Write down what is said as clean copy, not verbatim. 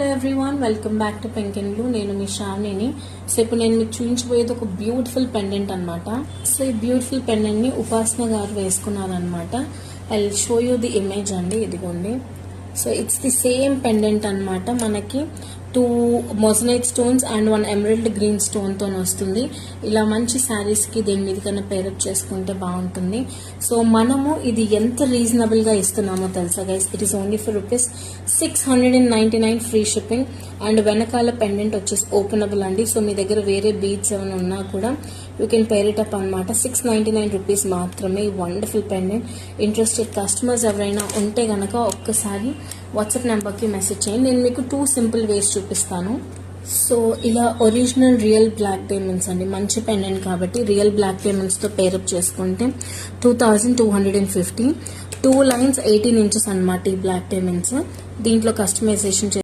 Hello everyone, welcome back to pink and blue. నేను మీ శ్రావణిని. సో ఇప్పుడు నేను మీకు చూపించబోయేది ఒక బ్యూటిఫుల్ పెండెంట్ అనమాట. సో ఈ బ్యూటిఫుల్ పెండెంట్ ని ఉపాసన గారు వేసుకున్నారనమాట. I will show you the image అండి, ఇదిగోండి. So it's the same pendant అనమాట. మనకి 2 moissanite stones and 1 emerald green stone తో వస్తుంది. ఇలా మంచి శారీస్ కి దేని మీద కన్నా పేరప్ చేసుకుంటే బాగుంటుంది. సో మనము ఇది ఎంత రీజనబుల్ గా ఇస్తున్నామో తెలుసా guys. It is only for ₹699 free shipping. And వెనకాల పెండెంట్ వచ్చేసి ఓపెనబుల్ అండి. సో మీ దగ్గర వేరే బీడ్స్ ఏమైనా ఉన్నా కూడా you can pair it up అనమాట. ₹699 మాత్రమే ఈ వండర్ఫుల్ పెండెంట్. ఇంట్రెస్టెడ్ కస్టమర్స్ ఎవరైనా ఉంటే గనక ఒక్కసారి వాట్సాప్ నెంబర్కి మెసేజ్ చేయండి. నేను మీకు 2 సింపుల్ వేస్ చూపిస్తాను. సో ఇలా ఒరిజినల్ రియల్ బ్లాక్ డైమండ్స్ అండి, మంచి పెండెంట్ కాబట్టి రియల్ బ్లాక్ డైమండ్స్తో పేరప్ చేసుకుంటే 2250. 2 లైన్స్ 18 ఇంచెస్ అనమాట ఈ బ్లాక్ డైమండ్స్. దీంట్లో కస్టమైజేషన్